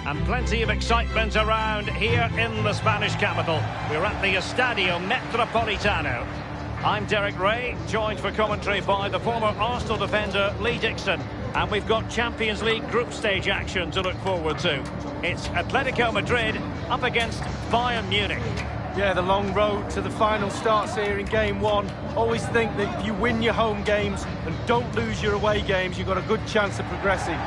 And plenty of excitement around here in the Spanish capital. We're at the Estadio Metropolitano. I'm Derek Ray, joined for commentary by the former Arsenal defender Lee Dixon. And we've got Champions League group stage action to look forward to. It's Atletico Madrid up against Bayern Munich. Yeah, the long road to the final starts here in game one. Always think that if you win your home games and don't lose your away games, you've got a good chance of progressing.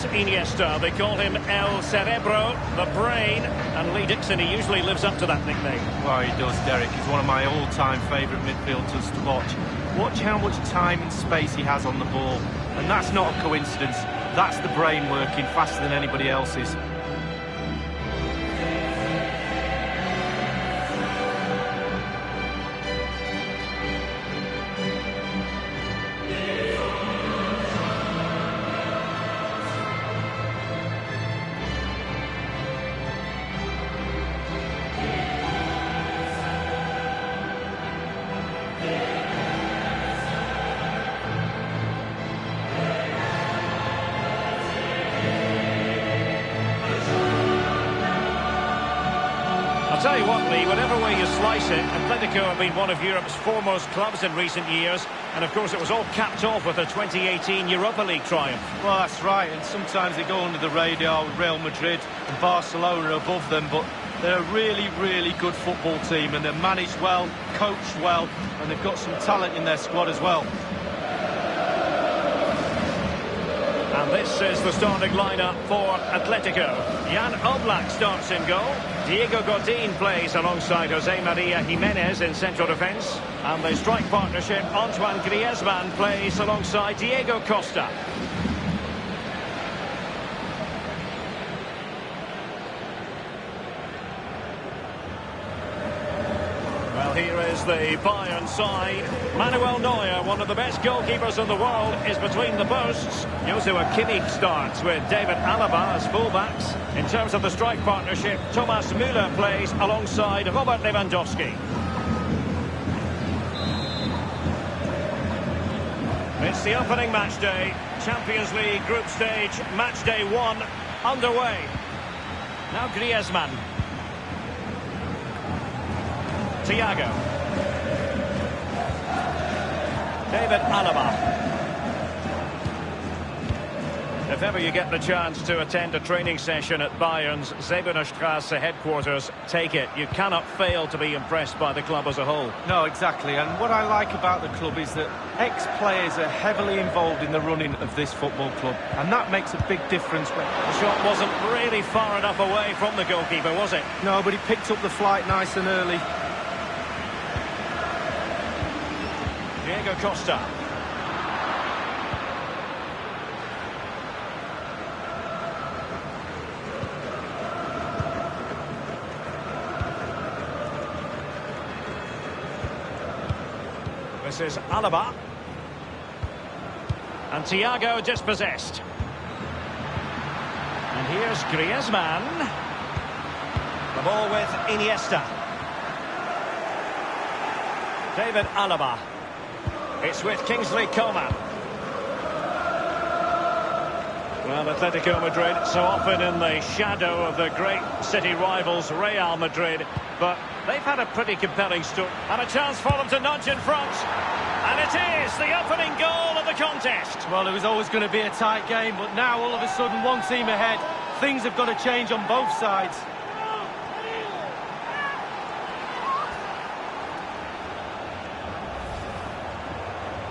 Iniesta, they call him El Cerebro, the brain, and Lee Dixon, he usually lives up to that nickname. Well, he does, Derek. He's one of my all-time favourite midfielders to watch. Watch how much time and space he has on the ball, and that's not a coincidence. That's the brain working faster than anybody else's. I'll tell you what, Lee, whatever way you slice it, Atletico have been one of Europe's foremost clubs in recent years. And, of course, it was all capped off with a 2018 Europa League triumph. Well, that's right, and sometimes they go under the radar with Real Madrid and Barcelona above them, but they're a really, really good football team, and they're managed well, coached well, and they've got some talent in their squad as well. And this is the starting lineup for Atletico. Jan Oblak starts in goal. Diego Godin plays alongside Jose Maria Jimenez in central defence. And the strike partnership, Antoine Griezmann plays alongside Diego Costa. Well, here is the Bayern side. Manuel Neuer, one of the best goalkeepers in the world, is between the posts. Joshua Kimmich starts with David Alaba as fullbacks. In terms of the strike partnership, Thomas Müller plays alongside Robert Lewandowski. It's the opening match day. Champions League group stage, match day 1, underway. Now Griezmann. Thiago. David Alaba. If ever you get the chance to attend a training session at Bayern's Zebenerstrasse headquarters, take it. You cannot fail to be impressed by the club as a whole. No, exactly. And what I like about the club is that ex-players are heavily involved in the running of this football club. And that makes a big difference. The shot wasn't really far enough away from the goalkeeper, was it? No, but he picked up the flight nice and early. Diego Costa. This is Alaba. And Thiago dispossessed. And here's Griezmann. The ball with Iniesta. David Alaba. It's with Kingsley Coman. Well, Atletico Madrid so often in the shadow of the great city rivals Real Madrid, but they've had a pretty compelling story. And a chance for them to nudge in front. And it is the opening goal of the contest. Well, it was always going to be a tight game, but now all of a sudden one team ahead. Things have got to change on both sides.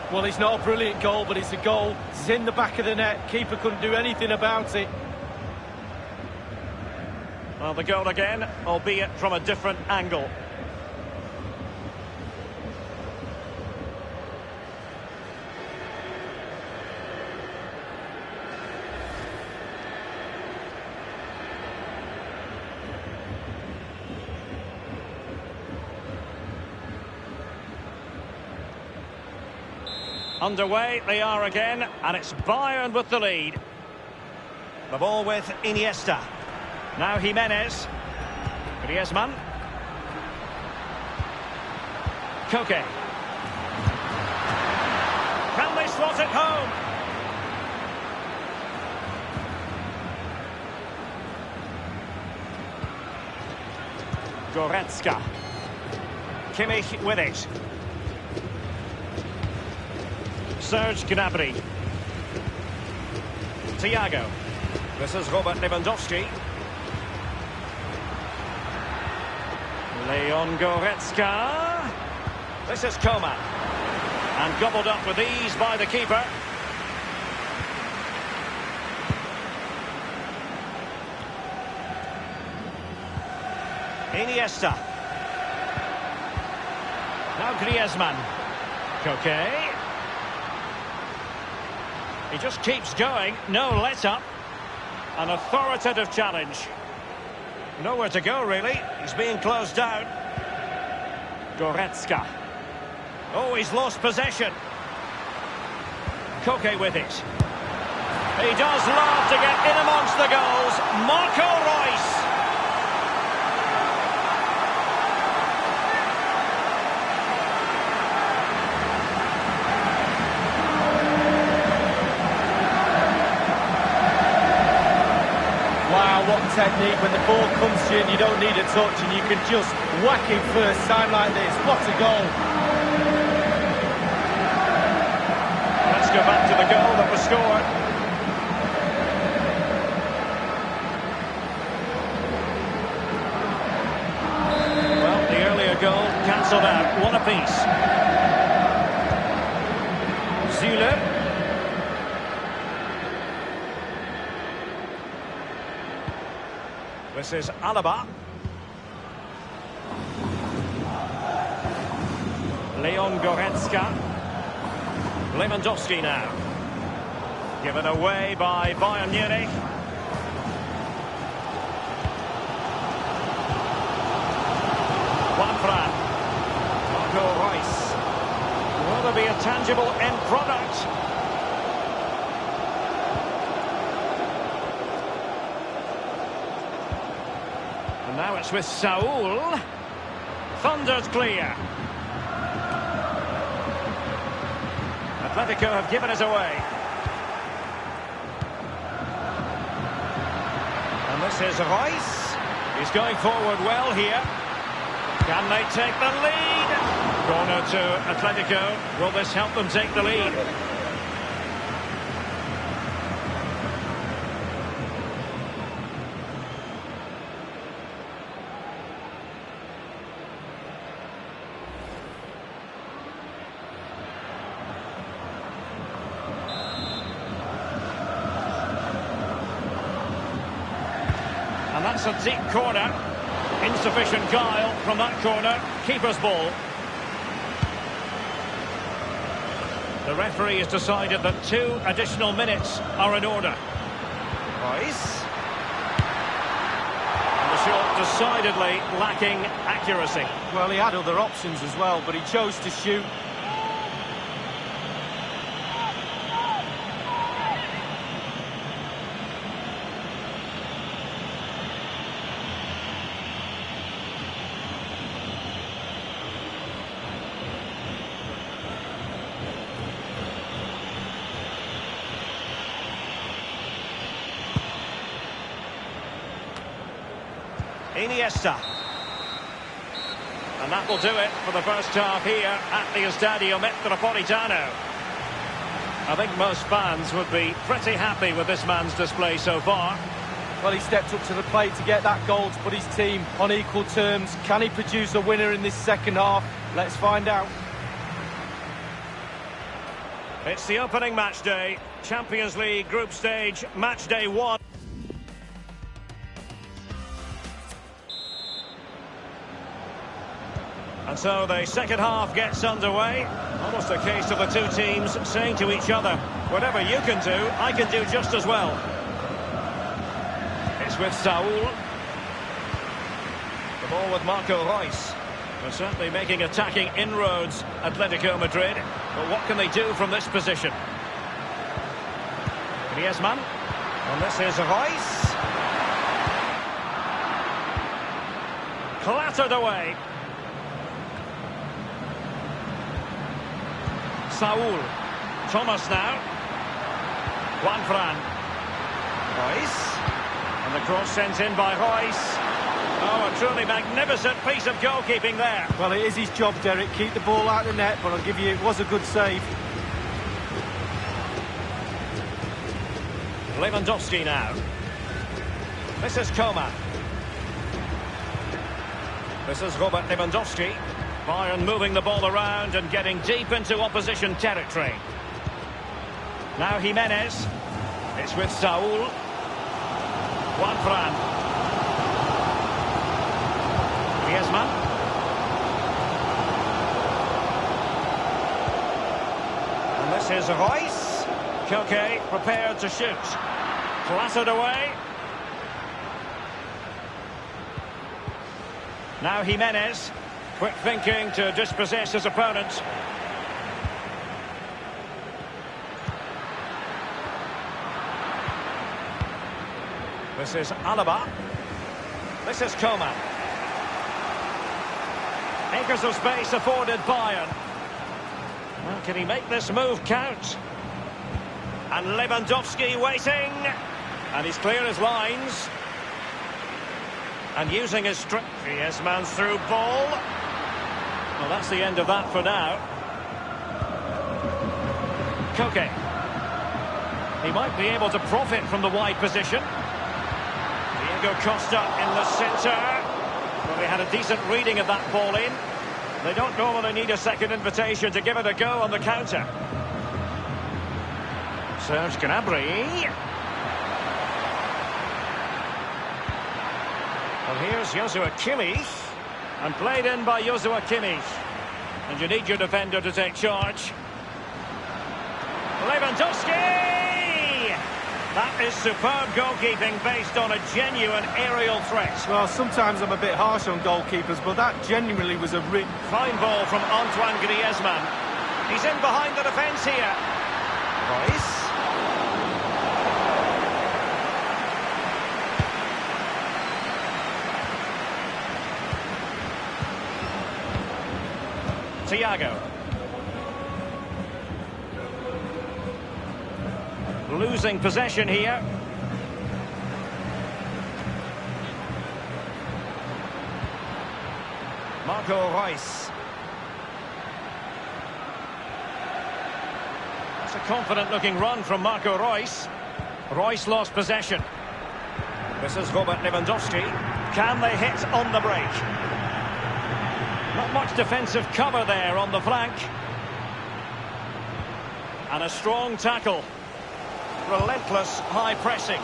Well, it's not a brilliant goal, but it's a goal. It's in the back of the net. Keeper couldn't do anything about it. Well, the goal again, albeit from a different angle. Underway they are again, and it's Bayern with the lead. The ball with Iniesta. Now Jimenez. Griezmann. Koke. Can they slot it home? Goretzka. Kimmich with it. Serge Gnabry. Thiago. This is Robert Lewandowski. Leon Goretzka. This is Coman. And gobbled up with ease by the keeper. Iniesta. Now Griezmann. Koke. He just keeps going. No let-up. An authoritative challenge. Nowhere to go, really. He's being closed down. Goretzka. Oh, he's lost possession. Koke with it. He does love to get in amongst the goals. Marco Reus. What technique when the ball comes to you and you don't need a touch and you can just whack it first time like this. What a goal. Let's go back to the goal that was scored. Well, the earlier goal cancelled out. One apiece. Zule. This is Alaba. Leon Goretzka. Lewandowski now. Given away by Bayern Munich. Juanfran. Marco Reus. Will there be a tangible end product? Now it's with Saul. Thundered clear. Atletico have given it away. And this is Reus. He's going forward well here. Can they take the lead? Corner to Atletico. Will this help them take the lead? And that's a deep corner. Insufficient guile from that corner. Keeper's ball. The referee has decided that 2 additional minutes are in order. Reus. And the shot decidedly lacking accuracy. Well, he had other options as well, but he chose to shoot. Iniesta. And that will do it for the first half here at the Estadio Metropolitano. I think most fans would be pretty happy with this man's display so far. Well, he stepped up to the plate to get that goal to put his team on equal terms. Can he produce a winner in this second half? Let's find out. It's the opening match day. Champions League group stage, match day 1. And so the second half gets underway. Almost a case of the two teams saying to each other, whatever you can do, I can do just as well. It's with Saul. The ball with Marco Reus. They're certainly making attacking inroads, Atletico Madrid. But what can they do from this position? Griezmann. And this is Reus. Clattered away. Saul. Thomas now. Juanfran. Royce. And the cross sent in by Royce. Oh, a truly magnificent piece of goalkeeping there. Well, it is his job, Derek. Keep the ball out of the net, but I'll give you, it was a good save. Lewandowski now. This is Coman. This is Robert Lewandowski. Bayern moving the ball around and getting deep into opposition territory. Now Jimenez. It's with Saul. Juanfran. Griezmann. And this is Royce. Koke prepared to shoot. Clattered away. Now Jimenez. Quick thinking to dispossess his opponent. This is Alaba. This is Coman. Acres of space afforded Bayern. Well, can he make this move count? And Lewandowski waiting. And he's clear his lines. And using his strength. Griezmann's through ball. Well, that's the end of that for now. Koke. He might be able to profit from the wide position. Diego Costa in the centre. Well, they had a decent reading of that ball in. They don't normally need a second invitation to give it a go on the counter. Serge Gnabry. Well, here's Joshua Kimmich. And played in by Joshua Kimmich. And you need your defender to take charge. Lewandowski! That is superb goalkeeping based on a genuine aerial threat. Well, sometimes I'm a bit harsh on goalkeepers, but that genuinely was a fine ball from Antoine Griezmann. He's in behind the defence here. Royce. Thiago. Losing possession here. Marco Reus. That's a confident-looking run from Marco Reus. Reus lost possession. This is Robert Lewandowski. Can they hit on the break? Not much defensive cover there on the flank. And a strong tackle. Relentless high pressing.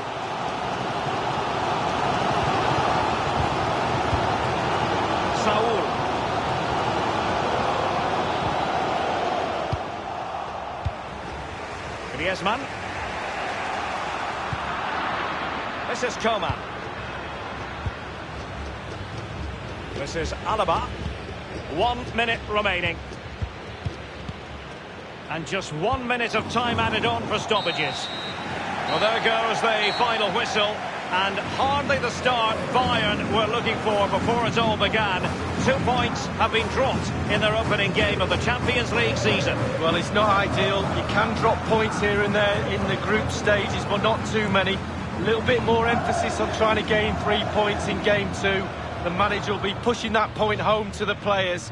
Saul. Griezmann. This is Coman. This is Alaba. 1 minute remaining. And just 1 minute of time added on for stoppages. Well, there goes the final whistle. And hardly the start Bayern were looking for before it all began. 2 points have been dropped in their opening game of the Champions League season. Well, it's not ideal. You can drop points here and there in the group stages, but not too many. A little bit more emphasis on trying to gain 3 points in game 2. The manager will be pushing that point home to the players.